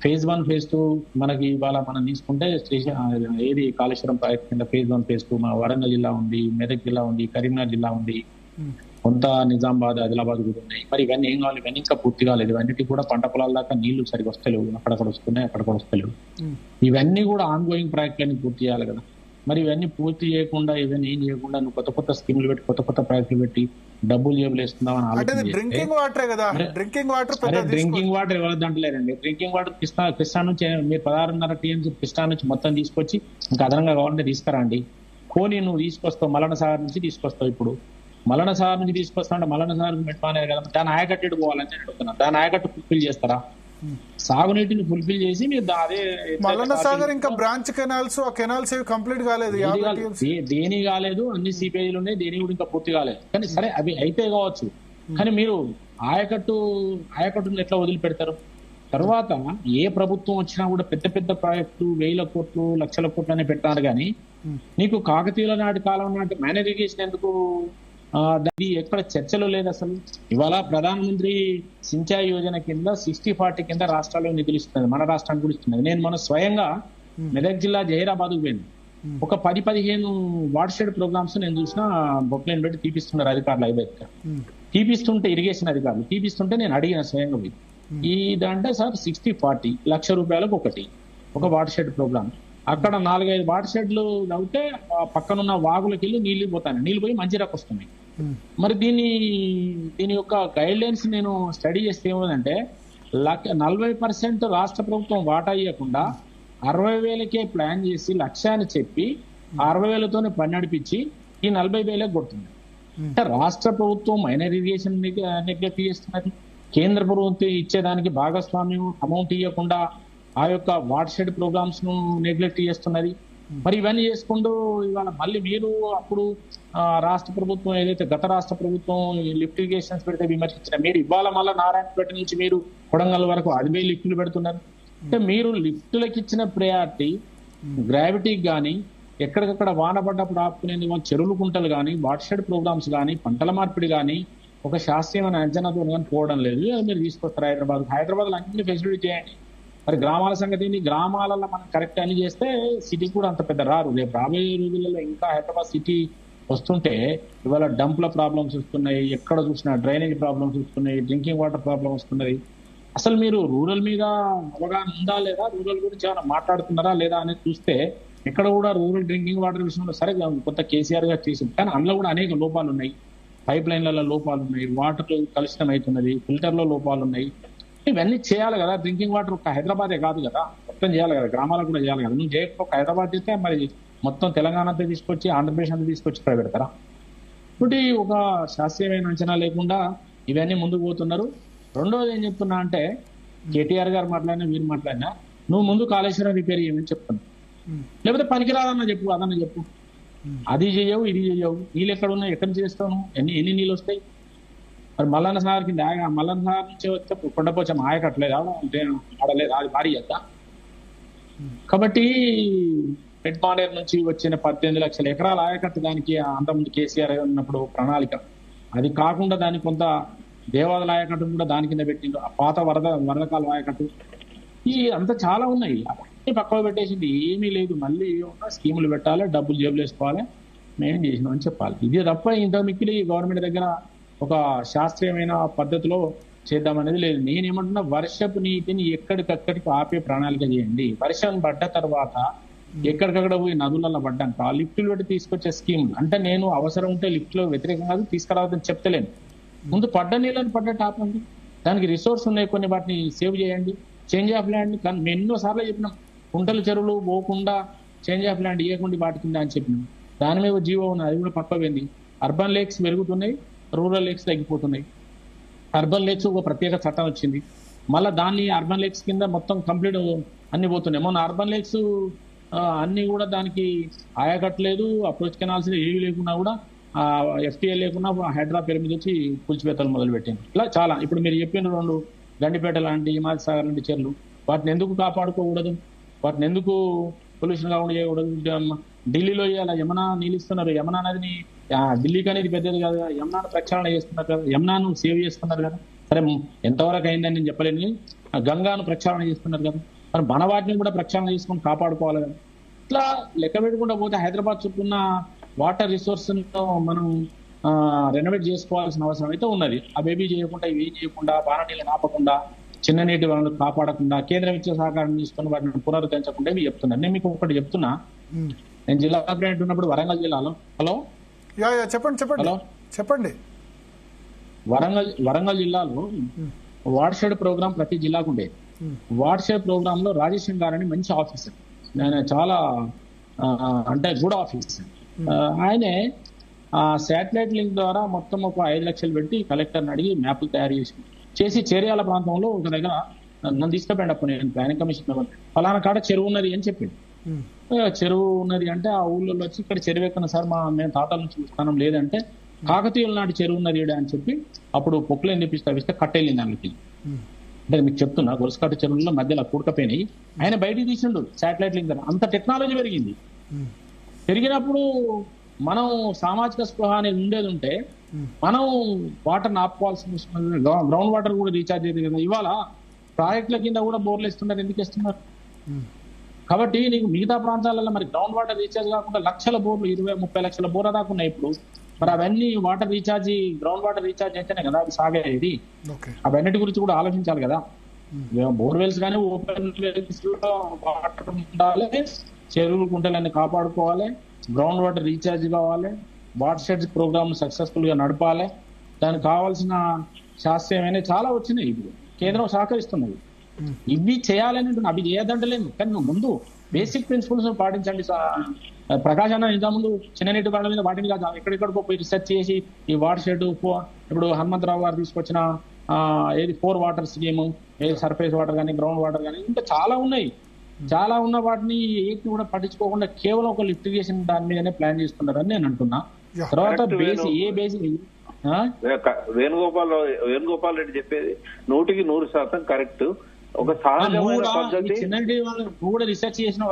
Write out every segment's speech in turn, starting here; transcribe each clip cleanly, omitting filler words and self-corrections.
Phase 1 phase 2 మనకి ఇవాళ మనం తీసుకుంటే ఏది కాళేశ్వరం ప్రాజెక్ట్ కింద ఫేజ్ 1 ఫేజ్ 2 మన వరంగల్ జిల్లా ఉంది, మెదక్ జిల్లా ఉంది, కరీంనగర్ జిల్లా ఉంది, కొంత నిజామాబాద్, ఆదిలాబాద్ కూడా ఉన్నాయి. మరి ఇవన్నీ ఏం కావాలి? ఇవన్నీ ఇంకా పూర్తి కాలేదు. ఇవన్నిటి కూడా పంట పొలాల దాకా నీళ్లు సరిగ్గా వస్తలేవు, అక్కడక్కడ వస్తున్నాయి, అక్కడక్కడ వస్తలేవు. ఇవన్నీ కూడా ఆన్ గోయింగ్ ప్రాజెక్టులన్నీ పూర్తి చేయాలి కదా. మరి ఇవన్నీ పూర్తి చేయకుండా, ఇవన్నీ ఏం చేయకుండా నువ్వు కొత్త కొత్త స్కీములు పెట్టి, కొత్త కొత్త ప్రాజెక్టులు పెట్టి డబ్బులు జేబులేస్తున్నామని ఆలోచన డ్రింకింగ్ వాటర్ డ్రింకింగ్ వాటర్ ఎవరు దంటలేరండి. డ్రింకింగ్ వాటర్ కృష్ణా నుంచి మీరు 16.5 టీఎంసీ కృష్ణా నుంచి మొత్తం తీసుకొచ్చి ఇంకా అదనంగా కావాలంటే తీసుకురండి. కోని నువ్వు తీసుకొస్తావు, మల్లన సాగర్ నుంచి తీసుకొస్తావు. ఇప్పుడు మల్లన సాగర్ నుంచి తీసుకొస్తా అంటే మల్లన సాగర్ మెట్మానే కదా, దాని ఆయకట్టు పోవాలని అడుగుతున్నా. దాని ఆయకట్టు ఫుల్ఫిల్ చేస్తారా? సాగునీటిని ఫుల్ఫిల్ చేసి మీరు అదే మల్లన సాగర్ ఇంకా బ్రాంచ్ కెనాల్స్, ఆ కెనాల్స్ కంప్లీట్ కాలేదు, దేని కాలేదు. అన్ని సిపిఐలు ఉన్నాయి, దేని కూడా ఇంకా పూర్తి కాలేదు. కానీ సరే అవి అయితే కావచ్చు, కానీ మీరు ఆయకట్టును ఎట్లా వదిలిపెడతారు? తర్వాత ఏ ప్రభుత్వం వచ్చినా కూడా పెద్ద పెద్ద ప్రాజెక్టులు 1000 కోట్లు 1,00,000 కోట్లు అనే పెట్టారు. కానీ నీకు కాకతీయుల నాటి కాలం నాటి మేనేజింగ్ ఎందుకు అది ఎక్కడ చర్చలో లేదు అసలు. ఇవాళ ప్రధానమంత్రి సించాయి యోజన కింద 60-40 కింద రాష్ట్రాల్లో నిధులు ఇస్తున్నది, మన రాష్ట్రానికి కూడా ఇస్తున్నది. నేను మన స్వయంగా మెదక్ జిల్లా జహీరాబాద్ పోయింది. ఒక 10-15 వాటర్ షెడ్ ప్రోగ్రామ్స్ నేను చూసిన బొక్లైన్ పెట్టి తీపిస్తున్నారు అధికారులు. అయితే తీపిస్తుంటే ఇరిగేషన్ అధికారులు తీపిస్తుంటే నేను అడిగిన స్వయంగా పోయి, ఇదంటే సార్ 60-40 లక్ష రూపాయలకు ఒక వాటర్ షెడ్ ప్రోగ్రామ్. అక్కడ 4-5 వాటర్ షెడ్లు అవుతే పక్కనున్న వాగులకి వెళ్ళి నీళ్లు పోతాయి, నీళ్లు పోయి మంచిరాకు వస్తున్నాయి. మరి దీని యొక్క గైడ్ లైన్స్ నేను స్టడీ చేస్తే ఏమంటే 40% రాష్ట్ర ప్రభుత్వం వాటా ఇవ్వకుండా 60,000కే ప్లాన్ చేసి 1,00,000 అని చెప్పి 60,000తోనే పని నడిపించి ఈ 40,000 కొడుతుంది. అంటే రాష్ట్ర ప్రభుత్వం మైనర్ ఇరిగేషన్ నెగ్లెక్ట్ చేస్తున్నది, కేంద్ర ప్రభుత్వం ఇచ్చేదానికి భాగస్వామ్యం అమౌంట్ ఇవ్వకుండా ఆ యొక్క వాటర్ షెడ్ ప్రోగ్రామ్స్ ను నెగ్లెక్ట్ చేస్తున్నది. మరి ఇవన్నీ చేసుకుంటూ ఇవాళ మళ్ళీ మీరు అప్పుడు రాష్ట్ర ప్రభుత్వం ఏదైతే గత రాష్ట్ర ప్రభుత్వం లిఫ్ట్ ఇరిగేషన్స్ పెడితే విమర్శించిన మీరు ఇవాళ మళ్ళీ నారాయణపేట నుంచి మీరు కొడంగల్ వరకు 10,000 లిఫ్టులు పెడుతున్నారు. అంటే మీరు లిఫ్టులకు ఇచ్చిన ప్రయారిటీ గ్రావిటీకి కానీ, ఎక్కడికక్కడ వాన పడ్డప్పుడు ఆపుకునేందుకు చెరువులు కుంటలు కానీ, వాటర్ షెడ్ ప్రోగ్రామ్స్ కానీ, పంటల మార్పిడి కానీ ఒక శాస్త్రీయమైన అంచనాతో కానీ పోవడం లేదు. మీరు తీసుకొస్తారు హైదరాబాద్ అన్ని ఫెసిలిటీ చేయండి. మరి గ్రామాల సంగతి గ్రామాలలో మనం కరెక్ట్ అని చేస్తే సిటీ కూడా అంత పెద్ద రారు. రేపు రాబోయే రోజులలో ఇంకా హైదరాబాద్ సిటీ వస్తుంటే ఇవాళ డంప్ల ప్రాబ్లమ్స్ వస్తున్నాయి, ఎక్కడ చూసినా డ్రైనేజ్ ప్రాబ్లమ్స్ వస్తున్నాయి, డ్రింకింగ్ వాటర్ ప్రాబ్లమ్ వస్తున్నది. అసలు మీరు రూరల్ మీద అవగాహన ఉందా లేదా, రూరల్ గురించి ఏమైనా మాట్లాడుతున్నారా లేదా అనేది చూస్తే ఇక్కడ కూడా రూరల్ డ్రింకింగ్ వాటర్ విషయంలో సరే కొత్త కేసీఆర్ గారు చేసింది, కానీ అందులో కూడా అనేక లోపాలు ఉన్నాయి. పైప్ లైన్లలో లోపాలు ఉన్నాయి, వాటర్ కలుషితం అవుతున్నది, ఫిల్టర్లో లోపాలు ఉన్నాయి. ఇవన్నీ చేయాలి కదా. డ్రింకింగ్ వాటర్ ఒక హైదరాబాదే కాదు కదా, మొత్తం చేయాలి కదా, గ్రామాలకు కూడా చేయాలి కదా. నువ్వు చేయకపోతే హైదరాబాద్ చేస్తే మరి మొత్తం తెలంగాణ అంతా తీసుకొచ్చి ఆంధ్రప్రదేశ్ అంతా తీసుకొచ్చి ఇక్కడ పెడతారా? ఒకటి ఒక శాస్త్రీయమైన అంచనా లేకుండా ఇవన్నీ ముందుకు పోతున్నారు. రెండోది ఏం చెప్తున్నా అంటే కేటీఆర్ గారు మాట్లాడినా మీరు మాట్లాడినా నువ్వు ముందు కాళేశ్వరం రిపేర్ చేయమని చెప్తున్నా, లేకపోతే పనికిరాదన్న చెప్పు, అదన్న చెప్పు. అది చేయవు, ఇది చేయవు. నీళ్ళు ఎక్కడ ఉన్నాయి, ఎక్కడ చేస్తావు, ఎన్ని నీళ్ళు వస్తాయి? మరి మల్లన్న సాగర్ కింద మల్లన్న సాగర్ నుంచి వస్తే కొండపోచం ఆయకట్లేదు, ఆడలేదు, అది భారీ చేద్దా. కాబట్టి పెట్మానేర్ నుంచి వచ్చిన 18 లక్షల ఎకరాల ఆయకట్టు దానికి అంతకుముందు కేసీఆర్ ఉన్నప్పుడు ప్రణాళిక, అది కాకుండా దానికి కొంత దేవాదుల ఆయకట్టు కూడా దాని కింద పెట్టిండు, ఆ పాత వరదకాల ఆయకట్టు, ఈ అంతా చాలా ఉన్నాయి. అవన్నీ పక్కన పెట్టేసింది, ఏమీ లేదు. మళ్ళీ స్కీములు పెట్టాలి, డబ్బులు జేబులు వేసుకోవాలి, మేమేం చేసినాం అని చెప్పాలి. ఇది తప్ప ఇంత మిక్కిలి గవర్నమెంట్ దగ్గర ఒక శాస్త్రీయమైన పద్ధతిలో చేద్దామనేది లేదు. నేనేమంటున్నా, వర్షపు నీటిని ఎక్కడికక్కడికి ఆపే ప్రణాళిక చేయండి. వర్షం పడ్డ తర్వాత ఎక్కడికక్కడ పోయి నదులలో పడ్డాక లిఫ్టులు పెట్టి తీసుకొచ్చే స్కీమ్ అంటే నేను అవసరం ఉంటే లిఫ్ట్ లో వ్యతిరేకం కాదు, తీసుకురావద్దని చెప్తలేను. ముందు పడ్డ నీళ్ళని పడ్డట్టు ఆపండి, దానికి రిసోర్స్ ఉన్నాయి కొన్ని, వాటిని సేవ్ చేయండి. చేంజ్ ఆఫ్ ల్యాండ్ కానీ మేము ఎన్నోసార్లు చెప్పినాం, కుంటల చెరువులు పోకుండా చేంజ్ ఆఫ్ ల్యాండ్ ఇవ్వకుండా వాటి కింద అని చెప్పినాం. దాని మీద జీవో ఉన్నది, అది కూడా పక్క పోయింది. అర్బన్ లేక్స్ పెరుగుతున్నాయి, రూరల్ లేక్స్ తగ్గిపోతున్నాయి. అర్బన్ లేక్స్ ఒక ప్రత్యేక చట్టం వచ్చింది, మళ్ళీ దాన్ని అర్బన్ లేక్స్ కింద మొత్తం కంప్లీట్ అన్ని పోతున్నాయి. మొన్న అర్బన్ లేక్స్ అన్ని కూడా దానికి ఆయకట్లేదు, అప్రోచ్ కెనాల్స్ ఏవి లేకున్నా కూడా ఎఫ్టీఏ లేకున్నా హైడ్రా పేరు మీద వచ్చి కూల్చివేతలు మొదలు పెట్టింది. ఇట్లా చాలా. ఇప్పుడు మీరు చెప్పిన 2 గండిపేట లాంటి, హిమాయత్ సాగర్ లాంటి చెర్లు, వాటిని ఎందుకు కాపాడుకోకూడదు, వాటిని ఎందుకు పొల్యూషన్ కాకుండా చేయకూడదు? ఢిల్లీలో ఇవాళ యమునా నీళ్ళిస్తున్నారు, యమునా నదిని ఢిల్లీకి అనేది పెద్దది కాదు కదా, యమునాను ప్రక్షాళన చేస్తున్నారు కదా, యమునాను సేవ్ చేస్తున్నారు కదా. సరే ఎంతవరకు అయిందని నేను చెప్పలేను. గంగాను ప్రక్షాళన చేస్తున్నారు కదా, మరి మన వాటిని కూడా ప్రక్షాళన చేసుకొని కాపాడుకోవాలి కదా. ఇట్లా లెక్క పెట్టుకుంటూ పోతే హైదరాబాద్ చుట్టూ ఉన్న వాటర్ రిసోర్స్ మనం రెనోవేట్ చేసుకోవాల్సిన అవసరం అయితే ఉన్నది. అవేవి చేయకుండా ఇవి చేయకుండా బాణ నీళ్ళు ఆపకుండా చిన్న నీటి వనరులు కాపాడకుండా కేంద్రం ఇచ్చే సహకారం తీసుకొని వాటిని పునరుద్ధరించకుండా ఇవి చెప్తున్నాను. నేను మీకు ఒకటి చెప్తున్నా. నేను జిల్లా ప్రెసిడెంట్ ఉన్నప్పుడు వరంగల్ జిల్లాలో చెప్పండి. వరంగల్ జిల్లాలో వాటర్ ప్రోగ్రామ్ ప్రతి జిల్లాకు ఉండేది. వాటర్ ప్రోగ్రామ్ లో రాజేశ్వర్ గారు అని మంచి ఆఫీసర్, ఆయన చాలా అంటే గుడ్ ఆఫీసర్. ఆయనే శాటిలైట్ లింక్ ద్వారా మొత్తం ఒక 5 లక్షలు పెట్టి కలెక్టర్ని అడిగి మ్యాప్లు తయారు చేసి చేర్యాల ప్రాంతంలో ఒక దగ్గర నన్ను తీసుకుపోయాడు. అప్పుడు నేను ప్లానింగ్ కమిషన్ ఫలానా కాడ చెరువు ఉన్నది అని చెప్పింది. చెరువు ఉన్నది అంటే ఆ ఊళ్ళో వచ్చి ఇక్కడ చెరువు ఎక్కన సార్ మేము తాతల నుంచి స్థానం లేదంటే కాకతీయుల నాటి చెరువు ఉన్నది అని చెప్పి అప్పుడు పొక్కులేని తెప్పిస్తే కట్టెళ్ళింది దానికి. అంటే మీకు చెప్తున్నా, గొలుసుకట్ట చెరువుల్లో మధ్యలో కూడకపోయినాయి. ఆయన బయటికి తీసిండు శాటిలైట్ లింక్ ద్వారా. అంత టెక్నాలజీ పెరిగింది. పెరిగినప్పుడు మనం సామాజిక స్పృహ అనేది ఉండేది ఉంటే మనం వాటర్ని ఆపుకోవాల్సిన గ్రౌండ్ వాటర్ కూడా రీఛార్జ్ అయ్యేది కదా. ఇవాళ ప్రాజెక్టుల కింద కూడా బోర్లు ఇస్తున్నారు. ఎందుకు ఇస్తున్నారు? కాబట్టి నీకు మిగతా ప్రాంతాలలో మరి గ్రౌండ్ వాటర్ రీఛార్జ్ కాకుండా లక్షల బోర్లు 20-30 లక్షల బోర్ల దాకా ఉన్నాయి ఇప్పుడు. మరి అవన్నీ water recharge ground water recharge అయితేనే కదా అది సాగేది. అవన్నిటి గురించి కూడా ఆలోచించాలి కదా. బోర్వెల్స్ కానీ ఓపెన్ వెల్స్ లో వాటర్ ఉండాలి, చెరువులు కుంటలన్నీ కాపాడుకోవాలి, గ్రౌండ్ వాటర్ రీఛార్జ్ కావాలి, వాటర్ షెడ్స్ ప్రోగ్రామ్ సక్సెస్ఫుల్ గా నడపాలి. దానికి కావాల్సిన శాస్త్రీయమైన చాలా వచ్చినాయి. ఇప్పుడు కేంద్రం సహకరిస్తున్నది. ఇవి చేయాలని అవి చేయదంటలేదు, కానీ నువ్వు ముందు బేసిక్ ప్రిన్సిపల్స్ పాటించండి. ప్రకాశాన్ని ఇంత ముందు చిన్న నీటి వాళ్ళ మీద వాటిని కాదు ఎక్కడెక్కడికో పోయి రీసెర్చ్ చేసి ఈ వాటర్ షెడ్ ఇప్పుడు హనుమంతరావు గారు తీసుకొచ్చిన ఏది 4 వాటర్ స్కీమ్, ఏది సర్ఫేస్ వాటర్ కానీ గ్రౌండ్ వాటర్ కానీ ఇంకా చాలా ఉన్నాయి. చాలా ఉన్న వాటిని ఏటి కూడా పట్టించుకోకుండా కేవలం ఒక లిఫ్ట్ ఇరిగేషన్ దాని మీదనే ప్లాన్ చేస్తున్నారని నేను అంటున్నా. తర్వాత వేణుగోపాల్ రెడ్డి చెప్పేది 100% కరెక్ట్. ఒక సహజమైన పద్ధతి. కూడా రీసెర్చ్ చేసిన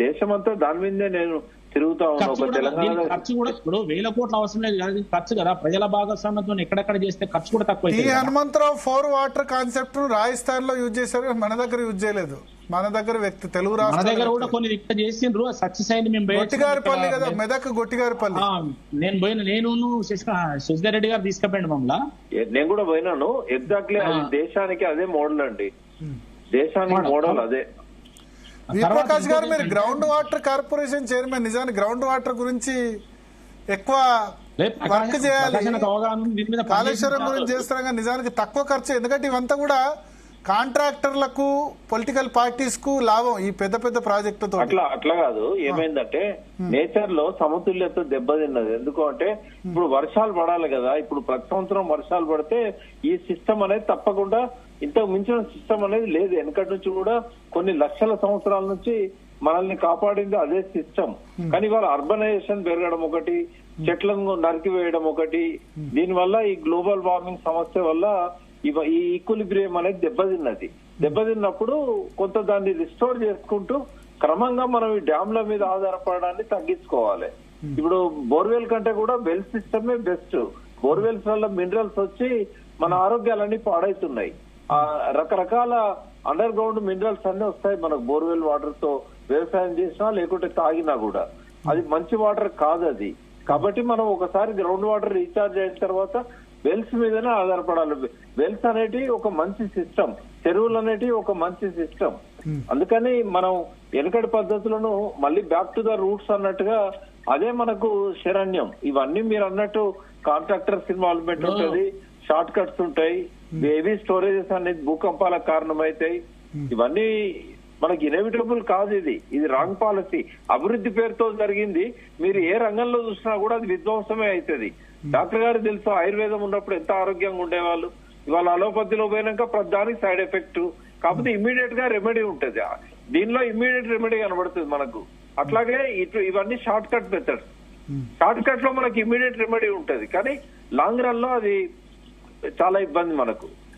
దేశమంతా దాని మీదే నేను తిరుగుతా ఉన్నా. ఒక తెలంగాణ ఖర్చు కూడా ఇప్పుడు 1000 కోట్ల అవసరం లేదు కదా, ఖర్చు కదా. ప్రజల భాగస్వామ్యంతో ఎక్కడెక్కడ చేస్తే ఖర్చు కూడా తక్కువ. ఈ హనుమంతరావు 4 వాటర్ కాన్సెప్ట్ ను రాజస్థాన్ లో యూజ్ చేశారు, మన దగ్గర యూజ్ చేయలేదు. మన దగ్గర వ్యక్తి తెలుగు రాష్ట్రాల మన దగ్గర కూడా కొన్ని ఇక్కడ చేసిండ్రు, సక్సెస్ అయింది. మేము గొట్టిగారిపల్లి కదా, మెదక్ గొట్టిగారిపల్లి నేను పోయిన, నేను శశిధర్ రెడ్డి గారు తీసుకుపోయింది మమ్మల్ని. నేను కూడా పోయినాను. ఎగ్జాక్ట్లీ అది దేశానికి అదే మోడల్ అండి, దేశానికి మోడల్ అదే. ప్రకాష్ గారు, మీరు గ్రౌండ్ వాటర్ కార్పొరేషన్ చైర్మన్, నిజానికి గ్రౌండ్ వాటర్ గురించి ఎక్కువ వర్క్ చేయాలి. కాళేశ్వరం గురించి చేస్తారా, నిజానికి తక్కువ ఖర్చు. ఎందుకంటే ఇవంతా కూడా కాంట్రాక్టర్లకు, పొలిటికల్ పార్టీస్ కు లాభం ఈ పెద్ద పెద్ద ప్రాజెక్టులతో. అట్లా కాదు. ఏమైందంటే నేచర్ లో సమతుల్యత దెబ్బతిన్నది. ఎందుకు అంటే ఇప్పుడు వర్షాలు పడాలి కదా. ఇప్పుడు ప్రతి సంవత్సరం వర్షాలు పడితే ఈ సిస్టమ్ అనేది తప్పకుండా ఇంతకు మించిన సిస్టమ్ అనేది లేదు. వెనకటి నుంచి కూడా కొన్ని లక్షల సంవత్సరాల నుంచి మనల్ని కాపాడింది అదే సిస్టమ్. కానీ ఇవాళ అర్బనైజేషన్ పెరగడం ఒకటి, చెట్లను నరికివేయడం ఒకటి, దీనివల్ల ఈ గ్లోబల్ వార్మింగ్ సమస్య వల్ల ఈ ఈక్విలిబ్రియం అనేది దెబ్బతిన్నది. దెబ్బతిన్నప్పుడు కొంత దాన్ని రిస్టోర్ చేసుకుంటూ క్రమంగా మనం ఈ డ్యామ్ల మీద ఆధారపడడాన్ని తగ్గించుకోవాలి. ఇప్పుడు బోర్వెల్ కంటే కూడా వెల్ సిస్టమే బెస్ట్. బోర్వెల్స్ వల్ల మినరల్స్ వచ్చి మన ఆరోగ్యాలన్నీ పాడైతున్నాయి. రకరకాల అండర్ గ్రౌండ్ మినరల్స్ అన్ని వస్తాయి మనకు బోర్వెల్ వాటర్ తో వ్యవసాయం చేసినా లేకుంటే తాగినా కూడా. అది మంచి వాటర్ కాదు అది. కాబట్టి మనం ఒకసారి గ్రౌండ్ వాటర్ రీఛార్జ్ అయిన తర్వాత వెల్స్ మీదనే ఆధారపడాలి. వెల్స్ అనేటి ఒక మంచి సిస్టమ్, చెరువులు అనేటి ఒక మంచి సిస్టమ్. అందుకని మనం వెనకటి పద్ధతులను మళ్ళీ బ్యాక్ టు ద రూట్స్ అన్నట్టుగా అదే మనకు శరణ్యం. ఇవన్నీ మీరు అన్నట్టు కాంట్రాక్టర్స్ ఇన్వాల్వ్మెంట్ ఉంటుంది, షార్ట్ కట్స్ ఉంటాయి, హెవీ స్టోరేజెస్ అనేది భూకంపాలకు కారణమవుతాయి. ఇవన్నీ మనకి ఇన్ఎవిటబుల్ కాదు. ఇది రాంగ్ పాలసీ. అభివృద్ధి పేరుతో జరిగింది. మీరు ఏ రంగంలో చూసినా కూడా అది విధ్వంసమే అవుతుంది. డాక్టర్ గారు తెలుసు, ఆయుర్వేదం ఉన్నప్పుడు ఎంత ఆరోగ్యంగా ఉండేవాళ్ళు. ఇవాళ అలోపతిలో పోయినాక ప్రతిదానికి సైడ్ ఎఫెక్ట్. కాకపోతే ఇమ్మీడియట్ గా రెమెడీ ఉంటుంది. దీనిలో ఇమ్మీడియట్ రెమెడీ కనబడుతుంది మనకు. అట్లాగే ఇవన్నీ short cut methods. Short cut లో మనకి ఇమ్మీడియట్ రెమెడీ ఉంటుంది, కానీ లాంగ్ రన్ లో అది చాలా ఇబ్బంది మనకు.